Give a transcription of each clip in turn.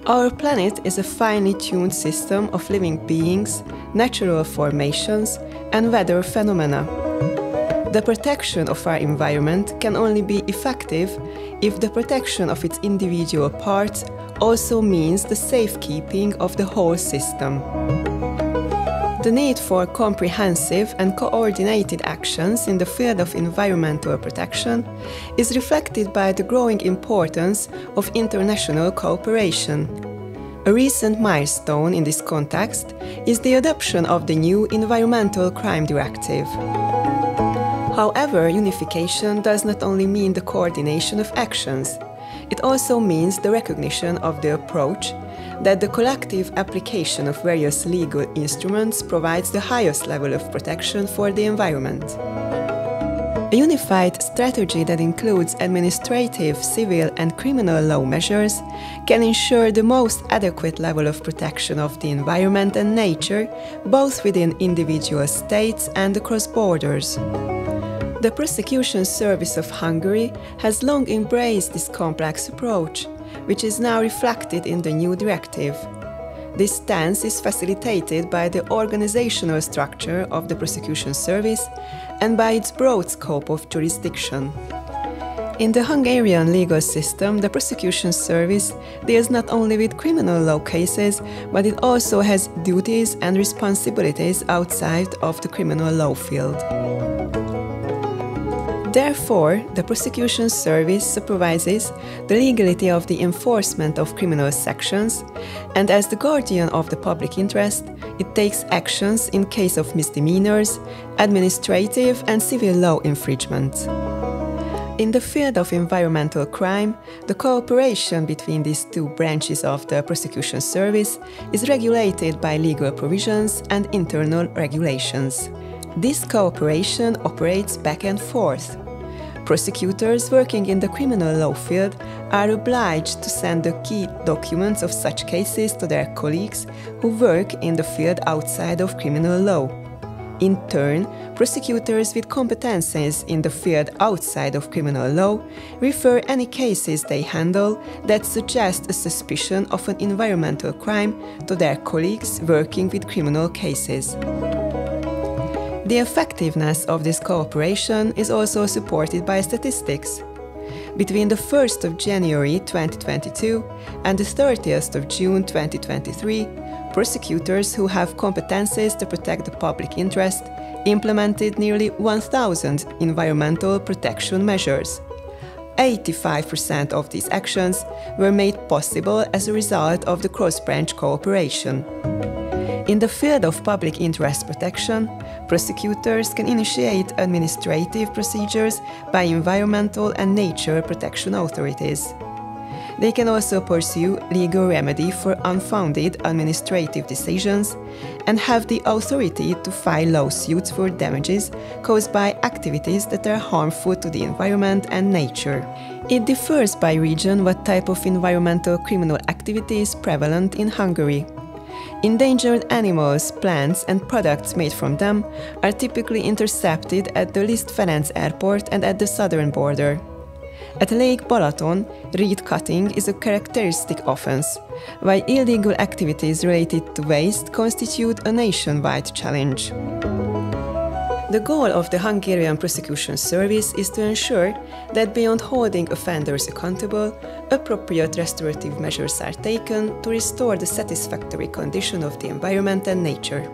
Our planet is a finely tuned system of living beings, natural formations, and weather phenomena. The protection of our environment can only be effective if the protection of its individual parts also means the safekeeping of the whole system. The need for comprehensive and coordinated actions in the field of environmental protection is reflected by the growing importance of international cooperation. A recent milestone in this context is the adoption of the new Environmental Crime Directive. However, unification does not only mean the coordination of actions, it also means the recognition of the approach that the collective application of various legal instruments provides the highest level of protection for the environment. A unified strategy that includes administrative, civil, and criminal law measures can ensure the most adequate level of protection of the environment and nature, both within individual states and across borders. The Prosecution Service of Hungary has long embraced this complex approach, which is now reflected in the new directive. This stance is facilitated by the organizational structure of the Prosecution Service and by its broad scope of jurisdiction. In the Hungarian legal system, the Prosecution Service deals not only with criminal law cases, but it also has duties and responsibilities outside of the criminal law field. Therefore, the Prosecution Service supervises the legality of the enforcement of criminal sections, and as the guardian of the public interest, it takes actions in case of misdemeanors, administrative and civil law infringements. In the field of environmental crime, the cooperation between these two branches of the Prosecution Service is regulated by legal provisions and internal regulations. This cooperation operates back and forth. Prosecutors working in the criminal law field are obliged to send the key documents of such cases to their colleagues who work in the field outside of criminal law. In turn, prosecutors with competences in the field outside of criminal law refer any cases they handle that suggest a suspicion of an environmental crime to their colleagues working with criminal cases. The effectiveness of this cooperation is also supported by statistics. Between the 1st of January 2022 and the 30th of June 2023, prosecutors who have competences to protect the public interest implemented nearly 1,000 environmental protection measures. 85% of these actions were made possible as a result of the cross-branch cooperation. In the field of public interest protection, prosecutors can initiate administrative procedures by environmental and nature protection authorities. They can also pursue legal remedy for unfounded administrative decisions and have the authority to file lawsuits for damages caused by activities that are harmful to the environment and nature. It differs by region what type of environmental criminal activity is prevalent in Hungary. Endangered animals, plants and products made from them are typically intercepted at the Liszt Ferenc Airport and at the southern border. At Lake Balaton, reed cutting is a characteristic offense, while illegal activities related to waste constitute a nationwide challenge. The goal of the Hungarian Prosecution Service is to ensure that beyond holding offenders accountable, appropriate restorative measures are taken to restore the satisfactory condition of the environment and nature.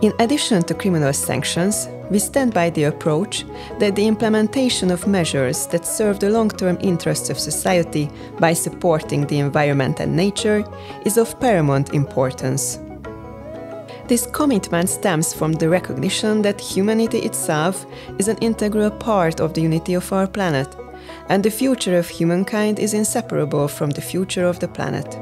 In addition to criminal sanctions, we stand by the approach that the implementation of measures that serve the long-term interests of society by supporting the environment and nature is of paramount importance. This commitment stems from the recognition that humanity itself is an integral part of the unity of our planet, and the future of humankind is inseparable from the future of the planet.